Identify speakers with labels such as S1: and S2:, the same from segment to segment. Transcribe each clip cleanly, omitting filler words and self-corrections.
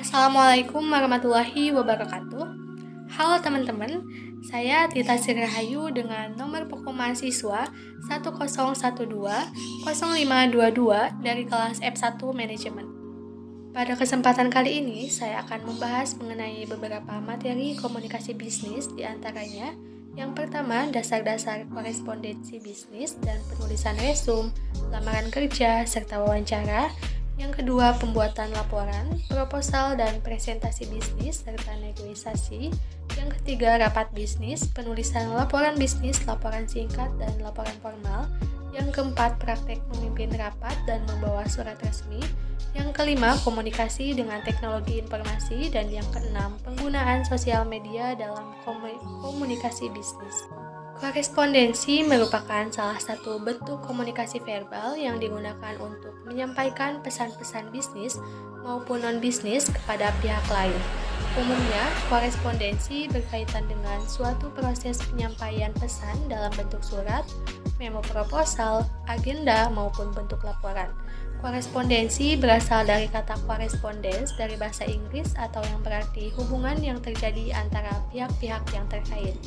S1: Assalamualaikum warahmatullahi wabarakatuh. Halo teman-teman, saya Tita Sirahayu dengan nomor pokok mahasiswa 10120522 dari kelas F1 Manajemen. Pada kesempatan kali ini, saya akan membahas mengenai beberapa materi komunikasi bisnis, di antaranya yang pertama, dasar-dasar korespondensi bisnis dan penulisan resume, lamaran kerja, serta wawancara. Yang kedua, pembuatan laporan, proposal, dan presentasi bisnis, serta negosiasi. Yang ketiga, rapat bisnis, penulisan laporan bisnis, laporan singkat, dan laporan formal. Yang keempat, praktek memimpin rapat dan membawa surat resmi. Yang kelima, komunikasi dengan teknologi informasi. Dan yang keenam, penggunaan sosial media dalam komunikasi bisnis. Korespondensi merupakan salah satu bentuk komunikasi verbal yang digunakan untuk menyampaikan pesan-pesan bisnis maupun non-bisnis kepada pihak lain. Umumnya, korespondensi berkaitan dengan suatu proses penyampaian pesan dalam bentuk surat, memo proposal, agenda, maupun bentuk laporan. Korespondensi berasal dari kata correspondence dari bahasa Inggris atau yang berarti hubungan yang terjadi antara pihak-pihak yang terkait.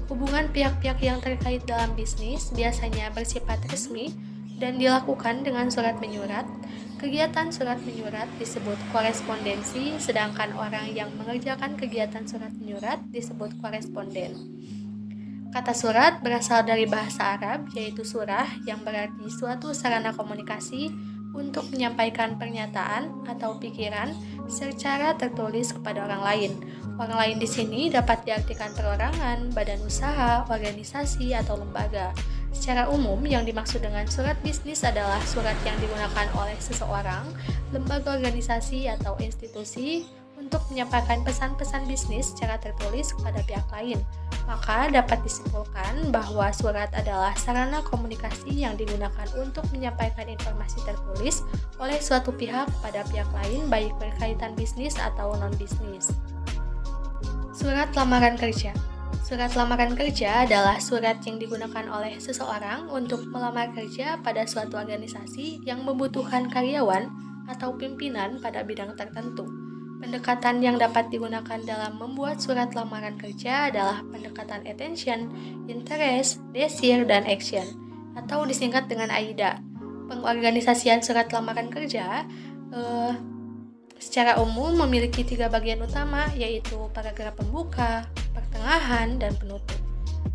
S1: Hubungan pihak-pihak yang terkait dalam bisnis biasanya bersifat resmi dan dilakukan dengan surat menyurat. Kegiatan surat menyurat disebut korespondensi, sedangkan orang yang mengerjakan kegiatan surat menyurat disebut koresponden. Kata surat berasal dari bahasa Arab, yaitu surah, yang berarti suatu sarana komunikasi untuk menyampaikan pernyataan atau pikiran secara tertulis kepada orang lain. Orang lain di sini dapat diartikan perorangan, badan usaha, organisasi, atau lembaga. Secara umum, yang dimaksud dengan surat bisnis adalah surat yang digunakan oleh seseorang, lembaga, organisasi, atau institusi untuk menyampaikan pesan-pesan bisnis secara tertulis kepada pihak lain. Maka dapat disimpulkan bahwa surat adalah sarana komunikasi yang digunakan untuk menyampaikan informasi tertulis oleh suatu pihak pada pihak lain, baik berkaitan bisnis atau non-bisnis. Surat lamaran kerja. Surat lamaran kerja adalah surat yang digunakan oleh seseorang untuk melamar kerja pada suatu organisasi yang membutuhkan karyawan atau pimpinan pada bidang tertentu. Pendekatan yang dapat digunakan dalam membuat surat lamaran kerja adalah pendekatan attention, interest, desire, dan action, atau disingkat dengan AIDA. Pengorganisasian surat lamaran kerja secara umum memiliki 3 bagian utama, yaitu paragraf pembuka, pertengahan, dan penutup.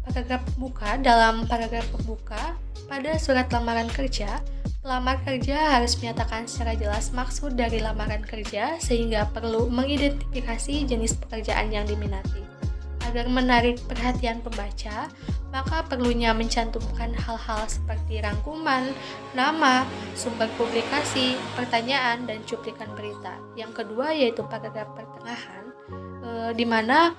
S1: Paragraf pembuka. Dalam paragraf pembuka pada surat lamaran kerja, pelamar kerja harus menyatakan secara jelas maksud dari lamaran kerja sehingga perlu mengidentifikasi jenis pekerjaan yang diminati. Agar menarik perhatian pembaca, maka perlunya mencantumkan hal-hal seperti rangkuman, nama, sumber publikasi, pertanyaan, dan cuplikan berita. Yang kedua yaitu paragraf pertengahan, di mana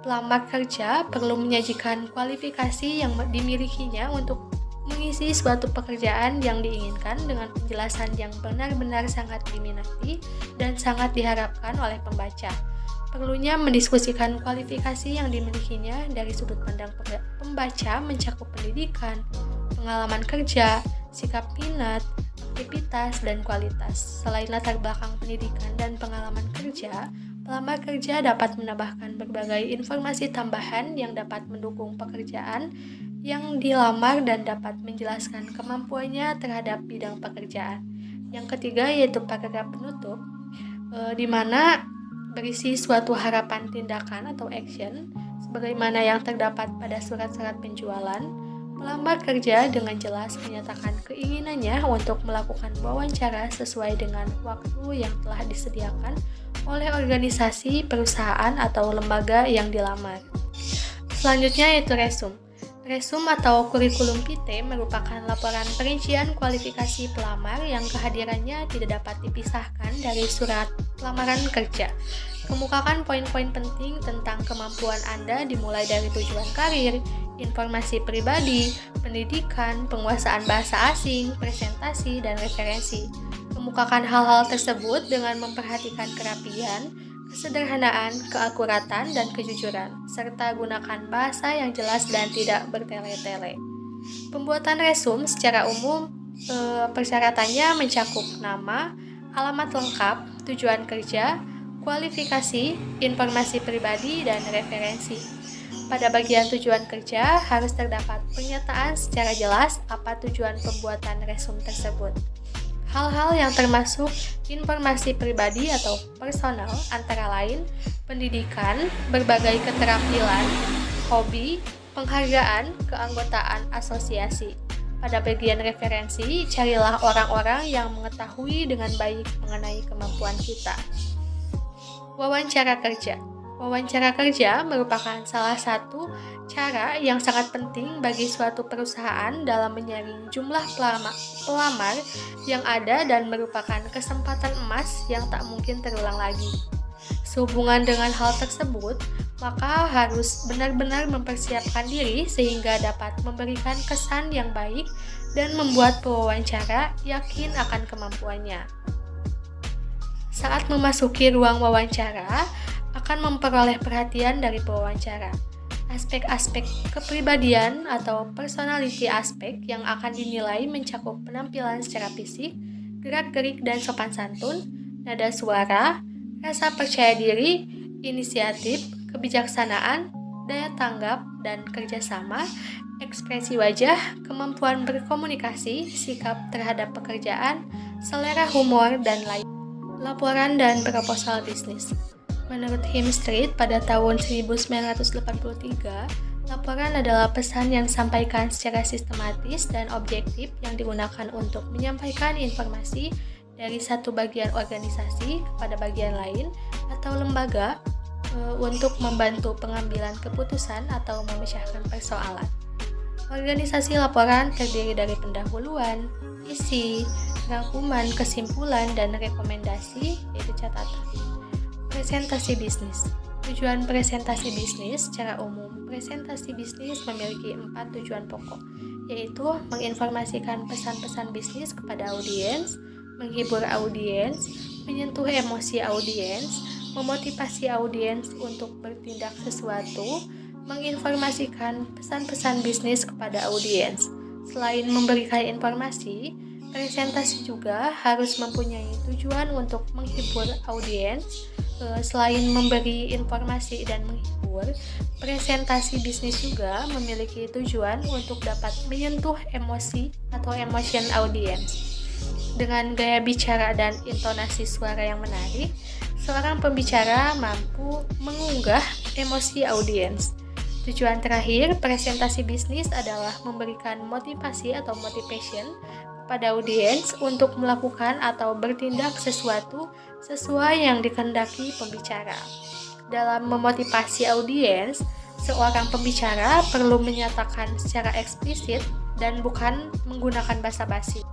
S1: pelamar kerja perlu menyajikan kualifikasi yang dimilikinya untuk mengisi suatu pekerjaan yang diinginkan dengan penjelasan yang benar-benar sangat diminati dan sangat diharapkan oleh pembaca. Perlunya mendiskusikan kualifikasi yang dimilikinya dari sudut pandang pembaca mencakup pendidikan, pengalaman kerja, sikap minat, aktivitas, dan kualitas. Selain latar belakang pendidikan dan pengalaman kerja, pelamar kerja dapat menambahkan berbagai informasi tambahan yang dapat mendukung pekerjaan yang dilamar dan dapat menjelaskan kemampuannya terhadap bidang pekerjaan. Yang ketiga yaitu paragraf penutup, di mana berisi suatu harapan tindakan atau action sebagaimana yang terdapat pada surat-surat penjualan. Pelamar kerja dengan jelas menyatakan keinginannya untuk melakukan wawancara sesuai dengan waktu yang telah disediakan oleh organisasi, perusahaan, atau lembaga yang dilamar. Selanjutnya yaitu resume. Resume atau kurikulum vitae merupakan laporan perincian kualifikasi pelamar yang kehadirannya tidak dapat dipisahkan dari surat lamaran kerja. Kemukakan poin-poin penting tentang kemampuan Anda dimulai dari tujuan karir, informasi pribadi, pendidikan, penguasaan bahasa asing, presentasi, dan referensi. Kemukakan hal-hal tersebut dengan memperhatikan kerapian, kesederhanaan, keakuratan, dan kejujuran, serta gunakan bahasa yang jelas dan tidak bertele-tele. Pembuatan resume secara umum persyaratannya mencakup nama, alamat lengkap, tujuan kerja, kualifikasi, informasi pribadi, dan referensi. Pada bagian tujuan kerja, harus terdapat pernyataan secara jelas apa tujuan pembuatan resume tersebut. Hal-hal yang termasuk informasi pribadi atau personal antara lain pendidikan, berbagai keterampilan, hobi, penghargaan, keanggotaan asosiasi. Pada bagian referensi, carilah orang-orang yang mengetahui dengan baik mengenai kemampuan kita. Wawancara kerja. Wawancara kerja merupakan salah satu cara yang sangat penting bagi suatu perusahaan dalam menyaring jumlah pelamar yang ada dan merupakan kesempatan emas yang tak mungkin terulang lagi. Sehubungan dengan hal tersebut, maka harus benar-benar mempersiapkan diri sehingga dapat memberikan kesan yang baik dan membuat pewawancara yakin akan kemampuannya. Saat memasuki ruang wawancara, akan memperoleh perhatian dari pewawancara. Aspek-aspek kepribadian atau personality aspek yang akan dinilai mencakup penampilan secara fisik, gerak-gerik dan sopan santun, nada suara, rasa percaya diri, inisiatif, kebijaksanaan, daya tanggap dan kerjasama, ekspresi wajah, kemampuan berkomunikasi, sikap terhadap pekerjaan, selera humor, dan lain. Laporan dan proposal bisnis. Menurut Hemstreet pada tahun 1983, laporan adalah pesan yang disampaikan secara sistematis dan objektif yang digunakan untuk menyampaikan informasi dari satu bagian organisasi kepada bagian lain atau lembaga untuk membantu pengambilan keputusan atau memecahkan persoalan. Organisasi laporan terdiri dari pendahuluan, isi, rangkuman, kesimpulan, dan rekomendasi, yaitu catatan. Presentasi bisnis. Tujuan presentasi bisnis secara umum, presentasi bisnis memiliki 4 tujuan pokok, yaitu menginformasikan pesan-pesan bisnis kepada audiens, menghibur audiens, menyentuh emosi audiens, memotivasi audiens untuk bertindak sesuatu, menginformasikan pesan-pesan bisnis kepada audiens. Selain memberikan informasi, presentasi juga harus mempunyai tujuan untuk menghibur audiens. Selain memberi informasi dan menghibur, presentasi bisnis juga memiliki tujuan untuk dapat menyentuh emosi atau emotion audience. Dengan gaya bicara dan intonasi suara yang menarik, seorang pembicara mampu mengunggah emosi audiens. Tujuan terakhir presentasi bisnis adalah memberikan motivasi atau motivation pada audiens untuk melakukan atau bertindak sesuatu sesuai yang dikehendaki pembicara. Dalam memotivasi audiens, seorang pembicara perlu menyatakan secara eksplisit dan bukan menggunakan basa-basi.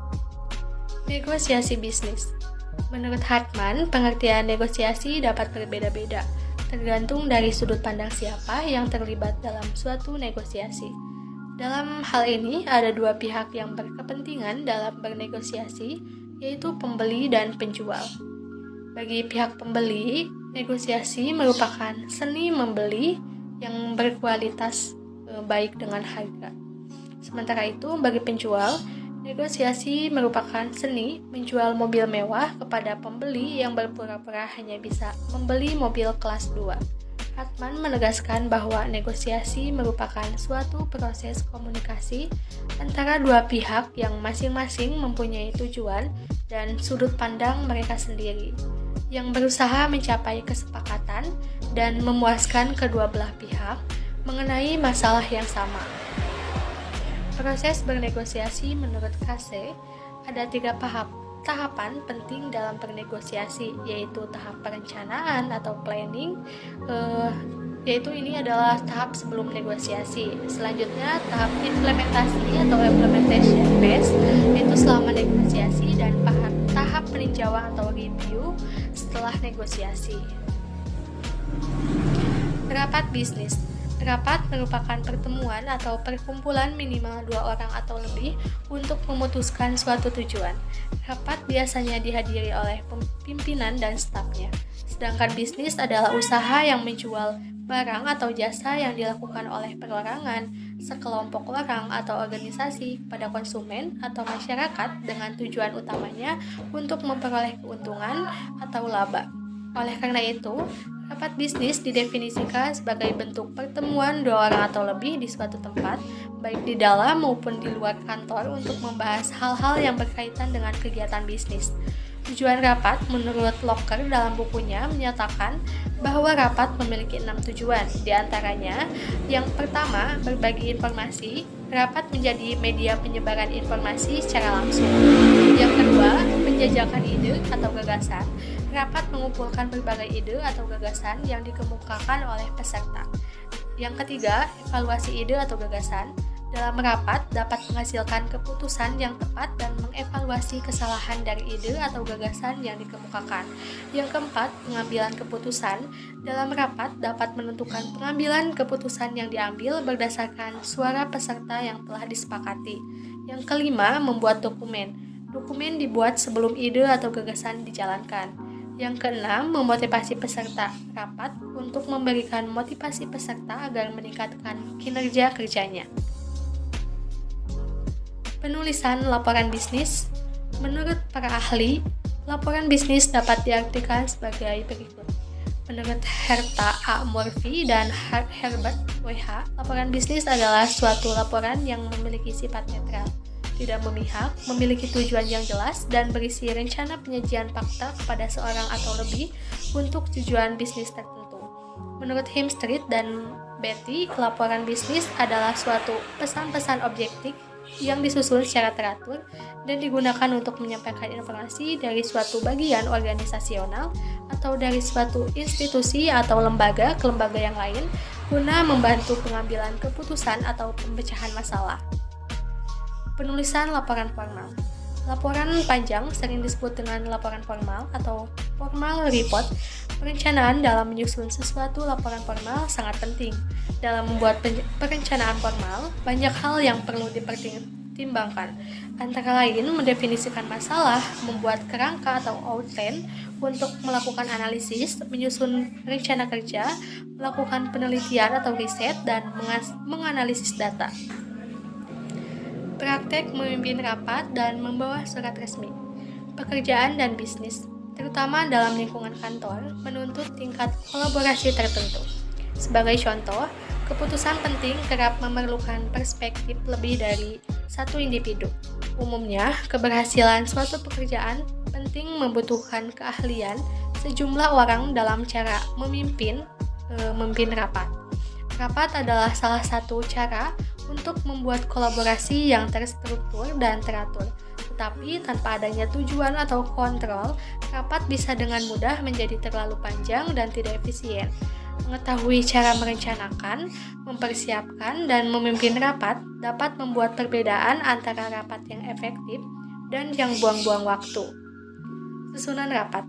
S1: Negosiasi bisnis. Menurut Hartman, pengertian negosiasi dapat berbeda-beda, tergantung dari sudut pandang siapa yang terlibat dalam suatu negosiasi. Dalam hal ini, ada dua pihak yang berkepentingan dalam bernegosiasi, yaitu pembeli dan penjual. Bagi pihak pembeli, negosiasi merupakan seni membeli yang berkualitas baik dengan harga. Sementara itu, bagi penjual, negosiasi merupakan seni menjual mobil mewah kepada pembeli yang berpura-pura hanya bisa membeli mobil kelas 2. Hartman menegaskan bahwa negosiasi merupakan suatu proses komunikasi antara dua pihak yang masing-masing mempunyai tujuan dan sudut pandang mereka sendiri, yang berusaha mencapai kesepakatan dan memuaskan kedua belah pihak mengenai masalah yang sama. Proses bernegosiasi menurut Kase ada 3 tahapan penting dalam bernegosiasi, yaitu tahap perencanaan atau planning, yaitu ini adalah tahap sebelum negosiasi. Selanjutnya tahap implementasi atau implementation phase, yaitu selama negosiasi, dan tahap peninjauan atau review setelah negosiasi. Rapat bisnis. Rapat merupakan pertemuan atau perkumpulan minimal 2 orang atau lebih untuk memutuskan suatu tujuan. Rapat biasanya dihadiri oleh pimpinan dan stafnya. Sedangkan bisnis adalah usaha yang menjual barang atau jasa yang dilakukan oleh perorangan, sekelompok orang atau organisasi kepada konsumen atau masyarakat dengan tujuan utamanya untuk memperoleh keuntungan atau laba. Oleh karena itu, rapat bisnis didefinisikan sebagai bentuk pertemuan dua orang atau lebih di suatu tempat, baik di dalam maupun di luar kantor untuk membahas hal-hal yang berkaitan dengan kegiatan bisnis. Tujuan rapat menurut Locker dalam bukunya menyatakan bahwa rapat memiliki 6 tujuan. Di antaranya, yang pertama, berbagi informasi. Rapat menjadi media penyebaran informasi secara langsung. Yang kedua, menjajakan ide atau gagasan. Rapat mengumpulkan berbagai ide atau gagasan yang dikemukakan oleh peserta. Yang ketiga, evaluasi ide atau gagasan. Dalam rapat dapat menghasilkan keputusan yang tepat dan mengevaluasi kesalahan dari ide atau gagasan yang dikemukakan. Yang keempat, pengambilan keputusan. Dalam rapat dapat menentukan pengambilan keputusan yang diambil berdasarkan suara peserta yang telah disepakati. Yang kelima, membuat dokumen. Dokumen dibuat sebelum ide atau gagasan dijalankan. Yang keenam, memotivasi peserta rapat untuk memberikan motivasi peserta agar meningkatkan kinerja kerjanya. Penulisan laporan bisnis. Menurut para ahli, laporan bisnis dapat diartikan sebagai berikut. Menurut Herta A. Murphy dan Herbert W.H., laporan bisnis adalah suatu laporan yang memiliki sifat netral, tidak memihak, memiliki tujuan yang jelas, dan berisi rencana penyajian fakta kepada seorang atau lebih untuk tujuan bisnis tertentu. Menurut Hemstreet dan Betty, laporan bisnis adalah suatu pesan-pesan objektif yang disusun secara teratur dan digunakan untuk menyampaikan informasi dari suatu bagian organisasional atau dari suatu institusi atau lembaga ke lembaga yang lain guna membantu pengambilan keputusan atau pemecahan masalah. Penulisan laporan formal. Laporan panjang sering disebut dengan laporan formal atau formal report. Perencanaan dalam menyusun sesuatu laporan formal sangat penting. Dalam membuat perencanaan formal, banyak hal yang perlu dipertimbangkan. Antara lain, mendefinisikan masalah, membuat kerangka atau outline untuk melakukan analisis, menyusun rencana kerja, melakukan penelitian atau riset, dan menganalisis data. Praktek memimpin rapat dan membawa surat resmi. Pekerjaan dan bisnis, terutama dalam lingkungan kantor, menuntut tingkat kolaborasi tertentu. Sebagai contoh, keputusan penting kerap memerlukan perspektif lebih dari satu individu. Umumnya, keberhasilan suatu pekerjaan penting membutuhkan keahlian sejumlah orang dalam cara memimpin rapat. Rapat adalah salah satu cara untuk membuat kolaborasi yang terstruktur dan teratur. Tetapi tanpa adanya tujuan atau kontrol, rapat bisa dengan mudah menjadi terlalu panjang dan tidak efisien. Mengetahui cara merencanakan, mempersiapkan, dan memimpin rapat dapat membuat perbedaan antara rapat yang efektif dan yang buang-buang waktu. Susunan rapat.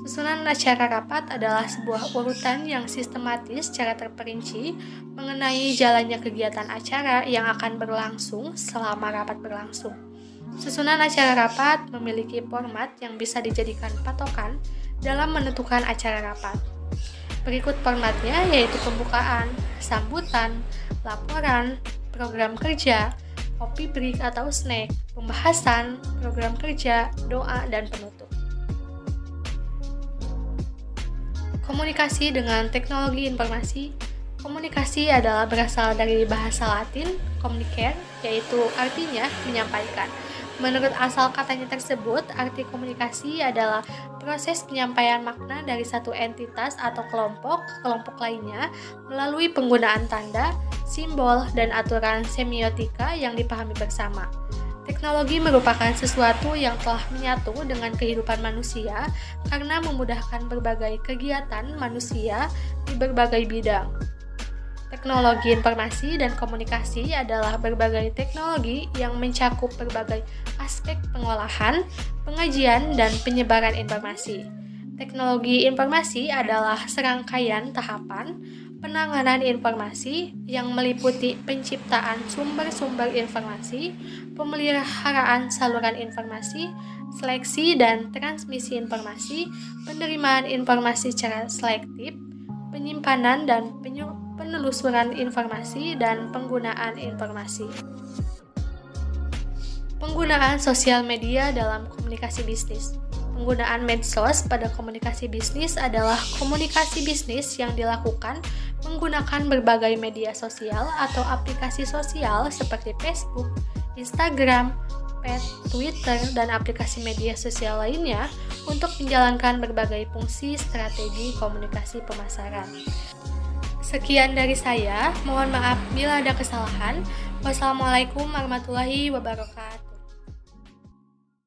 S1: Susunan acara rapat adalah sebuah urutan yang sistematis secara terperinci mengenai jalannya kegiatan acara yang akan berlangsung selama rapat berlangsung. Susunan acara rapat memiliki format yang bisa dijadikan patokan dalam menentukan acara rapat. Berikut formatnya yaitu pembukaan, sambutan, laporan, program kerja, kopi break atau snack, pembahasan, program kerja, doa, dan penutup. Komunikasi dengan teknologi informasi. Komunikasi adalah berasal dari bahasa Latin communicare, yaitu artinya menyampaikan. Menurut asal katanya tersebut, arti komunikasi adalah proses penyampaian makna dari satu entitas atau kelompok ke kelompok lainnya melalui penggunaan tanda, simbol, dan aturan semiotika yang dipahami bersama. Teknologi merupakan sesuatu yang telah menyatu dengan kehidupan manusia karena memudahkan berbagai kegiatan manusia di berbagai bidang. Teknologi informasi dan komunikasi adalah berbagai teknologi yang mencakup berbagai aspek pengolahan, pengajian, dan penyebaran informasi. Teknologi informasi adalah serangkaian tahapan penanganan informasi yang meliputi penciptaan sumber-sumber informasi, pemeliharaan saluran informasi, seleksi dan transmisi informasi, penerimaan informasi secara selektif, penyimpanan dan penelusuran informasi, dan penggunaan informasi. Penggunaan sosial media dalam komunikasi bisnis. Penggunaan medsos pada komunikasi bisnis adalah komunikasi bisnis yang dilakukan menggunakan berbagai media sosial atau aplikasi sosial seperti Facebook, Instagram, Twitter, dan aplikasi media sosial lainnya untuk menjalankan berbagai fungsi strategi komunikasi pemasaran. Sekian dari saya, mohon maaf bila ada kesalahan. Wassalamualaikum warahmatullahi wabarakatuh.